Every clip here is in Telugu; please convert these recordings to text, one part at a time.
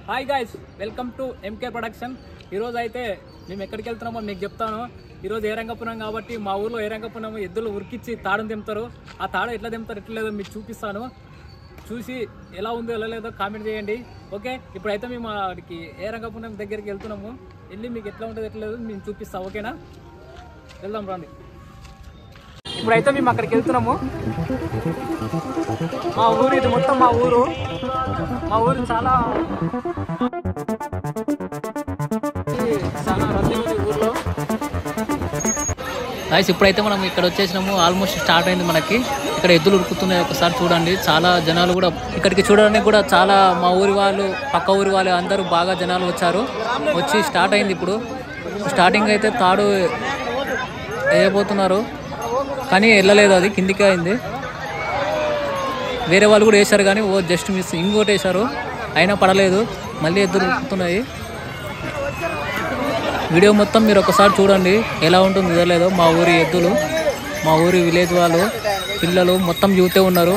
Hi guys, welcome to MK production. ఈరోజు అయితే మేము ఎక్కడికి వెళ్తున్నామో మీకు చెప్తాను. ఈరోజు ఏ రంగపురం కాబట్టి మా ఊర్లో ఏ రంగపురం ఎద్దులు ఉరికిచ్చి తాడును దింపుతారు. ఆ తాడు ఎట్లా దింపుతారు ఎట్లా లేదో మీకు చూపిస్తాను. చూసి ఎలా ఉందో ఎలా లేదో కామెంట్ చేయండి. ఓకే, ఇప్పుడైతే మేము వాడికి ఏ రంగపురం దగ్గరికి వెళ్తున్నాము. వెళ్ళి మీకు ఎట్లా ఉంటుంది ఎట్లా లేదో మేము చూపిస్తాం. ఓకేనా, వెళ్దాం రండి. ఇప్పుడైతే మేము అక్కడికి వెళ్తున్నాము. మా ఊరు ఇది, మొత్తం మా ఊరు చాలా రద్దీ ఉంది ఊర్లో. గాయ్స్, ఇప్పుడైతే మనం ఇక్కడ వచ్చేసినాము. ఆల్మోస్ట్ స్టార్ట్ అయింది మనకి. ఇక్కడ ఎద్దులు ఉరుకుతున్నాయి, ఒకసారి చూడండి. చాలా జనాలు కూడా ఇక్కడికి చూడడానికి కూడా చాలా మా ఊరి వాళ్ళు, పక్క ఊరి వాళ్ళు అందరూ బాగా జనాలు వచ్చారు. వచ్చి స్టార్ట్ అయింది. ఇప్పుడు స్టార్టింగ్ అయితే తాడు వేయబోతున్నారు, కానీ వెళ్ళలేదు, అది కిందికి అయింది. వేరే వాళ్ళు కూడా వేశారు కానీ జస్ట్ మిస్, ఇంకోటి వేశారు అయినా పడలేదు. మళ్ళీ ఎద్దులు ఉరుకుతున్నాయి. వీడియో మొత్తం మీరు ఒకసారి చూడండి ఎలా ఉంటుంది ఇదలేదో. మా ఊరి ఎద్దులు, మా ఊరి విలేజ్ వాళ్ళు, పిల్లలు మొత్తం యూతే ఉన్నారు,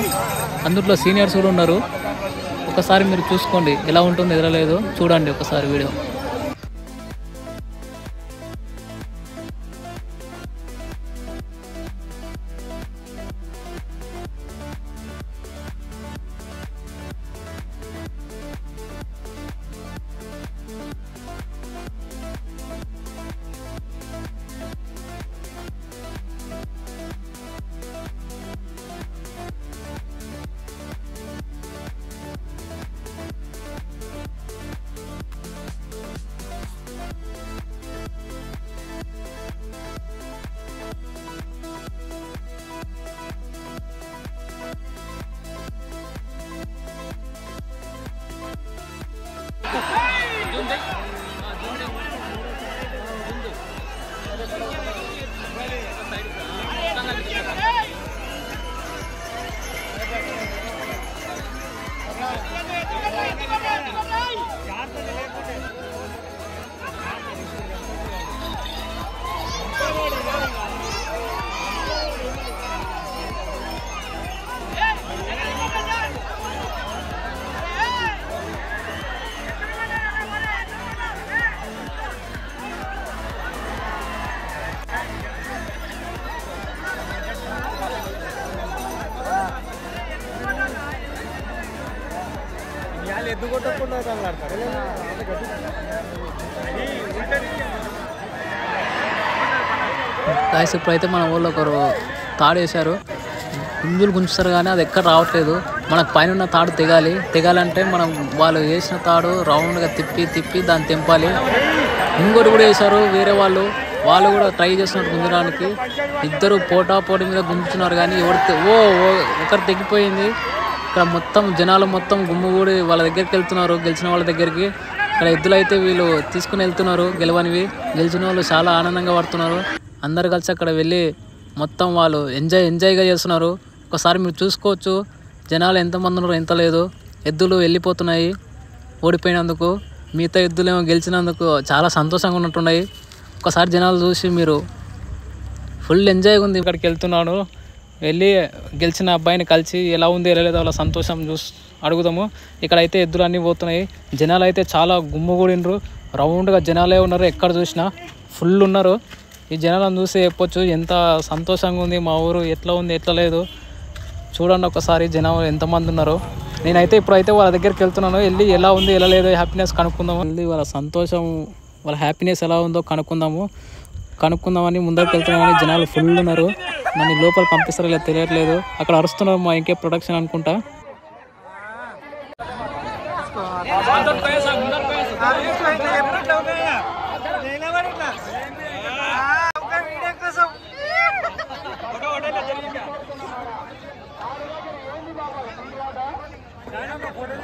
అందులో సీనియర్స్ కూడా ఉన్నారు. ఒకసారి మీరు చూసుకోండి ఎలా ఉంటుంది ఎదరలేదు. చూడండి ఒకసారి వీడియో. గాయ్స్, ఇప్పుడైతే మన ఊళ్ళో ఒకరు తాడు వేశారు. గుంజులు గుంజుస్తారు కానీ అది ఎక్కడ రావట్లేదు. మనకు పైన ఉన్న తాడు తెగాలంటే మనం వాళ్ళు వేసిన తాడు రౌండ్గా తిప్పి దాన్ని తెంపాలి. ఇంకోటి కూడా వేశారు వేరే వాళ్ళు కూడా ట్రై చేస్తున్నారు గుంజడానికి. ఇద్దరు పోటీ మీద గుంజుతున్నారు కానీ ఒకరు తెగిపోయింది. ఇక్కడ మొత్తం జనాలు మొత్తం గుమ్ముగూడి వాళ్ళ దగ్గరికి వెళ్తున్నారు, గెలిచిన వాళ్ళ దగ్గరికి. ఇక్కడ ఎద్దులు అయితే వీళ్ళు తీసుకుని వెళ్తున్నారు, గెలిచిన వాళ్ళు చాలా ఆనందంగా పడుతున్నారు. అందరు కలిసి అక్కడ వెళ్ళి మొత్తం వాళ్ళు ఎంజాయ్గా చేస్తున్నారు. ఒకసారి మీరు చూసుకోవచ్చు జనాలు ఎంతమంది ఉన్నారో ఎంత లేదు. ఎద్దులు వెళ్ళిపోతున్నాయి ఓడిపోయినందుకు, మిగతా ఎద్దులేమో గెలిచినందుకు చాలా సంతోషంగా ఉన్నట్టున్నాయి. ఒకసారి జనాలు చూసి మీరు ఫుల్ ఎంజాయ్గా ఉంది. ఇక్కడికి వెళ్తున్నాను, వెళ్ళి గెలిచిన అబ్బాయిని కలిసి ఎలా ఉంది ఎలా లేదో వాళ్ళ సంతోషం అడుగుదాము. ఇక్కడైతే ఎద్దులు అన్నీ పోతున్నాయి. జనాలు అయితే చాలా గుమ్ముగూడినరు, రౌండ్గా జనాలే ఉన్నారు, ఎక్కడ చూసినా ఫుల్ ఉన్నారు. ఈ జనాలను చూసి చెప్పొచ్చు ఎంత సంతోషంగా ఉంది మా ఊరు, ఎట్లా ఉంది ఎట్లా లేదు. చూడండి ఒకసారి జనాలు ఎంతమంది ఉన్నారు. నేనైతే ఇప్పుడైతే వాళ్ళ దగ్గరికి వెళ్తున్నాను, వెళ్ళి ఎలా ఉంది ఎలా లేదో హ్యాపీనెస్ కనుక్కుందాము. వెళ్ళి వాళ్ళ సంతోషం వాళ్ళ హ్యాపీనెస్ ఎలా ఉందో కనుక్కుందామని ముందరికి వెళ్తున్నామని జనాలు ఫుల్ ఉన్నారు. నన్ను లోపల పంపిస్తారో లేదా తెలియట్లేదు. అక్కడ అరుస్తున్నారు మా ఎంకే ప్రొడక్షన్ అనుకుంటా.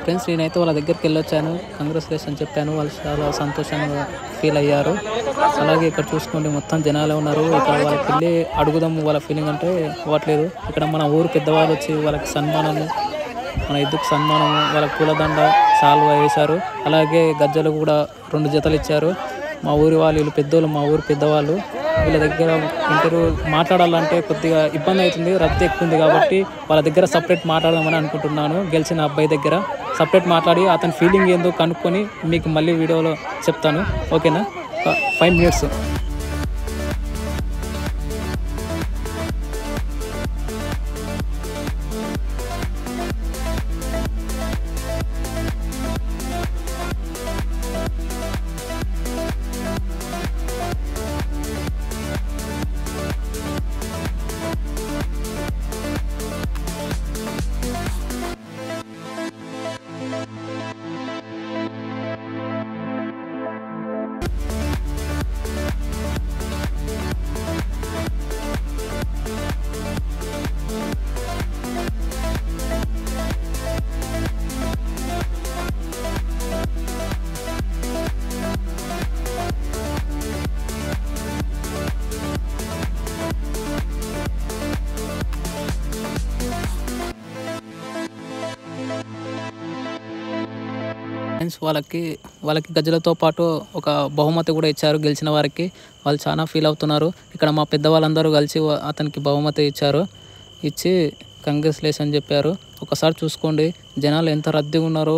ఫ్రెండ్స్, నేనైతే వాళ్ళ దగ్గరికి వెళ్ళొచ్చాను, కంగ్రాచులేషన్ చెప్పాను. వాళ్ళు చాలా సంతోషంగా ఫీల్ అయ్యారు. అలాగే ఇక్కడ చూసుకోండి మొత్తం జనాలే ఉన్నారు. ఇక్కడ వాళ్ళకి వెళ్ళి అడుగుదాము వాళ్ళ ఫీలింగ్ అంటే అవ్వట్లేదు. ఇక్కడ మన ఊరు పెద్దవాళ్ళు వచ్చి వాళ్ళకి సన్మానము, మన ఎద్దుకు సన్మానము, వాళ్ళకి పూలదండ సాల్వా వేశారు. అలాగే గజ్జలు కూడా 2 జతలు ఇచ్చారు. మా ఊరి వాళ్ళు, వీళ్ళు పెద్దోళ్ళు, మా ఊరు పెద్దవాళ్ళు వీళ్ళ దగ్గర ఇంటర్వ్యూ మాట్లాడాలంటే కొద్దిగా ఇబ్బంది అవుతుంది, రద్దీ ఎక్కువ ఉంది కాబట్టి వాళ్ళ దగ్గర సపరేట్ మాట్లాడదామని అనుకుంటున్నాను. గెలిచిన అబ్బాయి దగ్గర సపరేట్ మాట్లాడి అతని ఫీలింగ్ ఏందో కనుక్కొని మీకు మళ్ళీ వీడియోలో చెప్తాను. ఓకేనా? 5 minutes. వాళ్ళకి గజ్జలతో పాటు ఒక బహుమతి కూడా ఇచ్చారు గెలిచిన వారికి. వాళ్ళు చాలా ఫీల్ అవుతున్నారు. ఇక్కడ మా పెద్దవాళ్ళందరూ కలిసి అతనికి బహుమతి ఇచ్చారు. ఇచ్చి కంగ్రాచులేషన్ చెప్పారు. ఒకసారి చూసుకోండి జనాలు ఎంత రద్దీగా ఉన్నారో.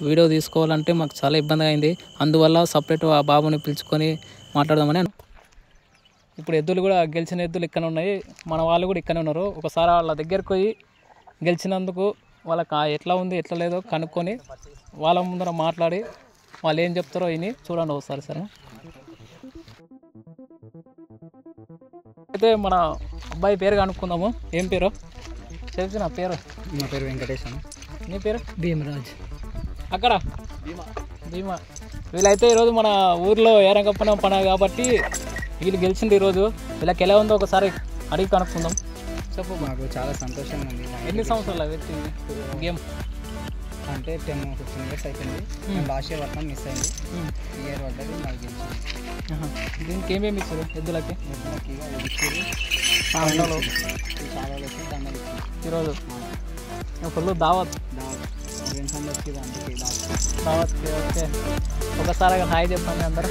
వీడియో తీసుకోవాలంటే మాకు చాలా ఇబ్బంది అయింది. అందువల్ల సపరేట్ ఆ బాబుని పిలుచుకొని మాట్లాడదామని. ఇప్పుడు ఎద్దులు కూడా గెలిచిన ఎద్దులు ఇక్కడ ఉన్నాయి, మన వాళ్ళు కూడా ఇక్కడే ఉన్నారు. ఒకసారి వాళ్ళ దగ్గరికి పోయి గెలిచినందుకు వాళ్ళకి ఎట్లా ఉంది ఎట్లా లేదో కనుక్కొని వాళ్ళ ముందర మాట్లాడి వాళ్ళు ఏం చెప్తారో విని చూడండి ఒకసారి. సరే, అయితే మన అబ్బాయి పేరు కనుక్కుందాము. ఏం పేరు చెప్పి? నా పేరు వెంకటేశం. నీ పేరు? భీమరాజ్. అక్కడ భీమా. వీళ్ళైతే ఈరోజు మన ఊర్లో ఏరంగప్పన పండుగ కాబట్టి వీళ్ళు గెలిచింది ఈరోజు. వీళ్ళకి ఎలా ఉందో ఒకసారి అడిగి కనుక్కుందాం. చెప్పు. మాకు చాలా సంతోషంగా ఉంది. ఎన్ని సంవత్సరాలు పెట్టింది గేమ్? అంటే 10-15 years అయిపోయింది. లాస్ట్ ఇయర్ వర్తం మిస్ అయింది. ఈ ఇయర్ పడ్డది మాకు గెలిచింది. దీనికి ఏమేమి ఇస్తారు ఎద్దులకి? దండలు ఈరోజు ఫుల్ దావత్ దావత్కి. ఓకే, ఒకసారి హాయ్ చెప్పండి అందరూ.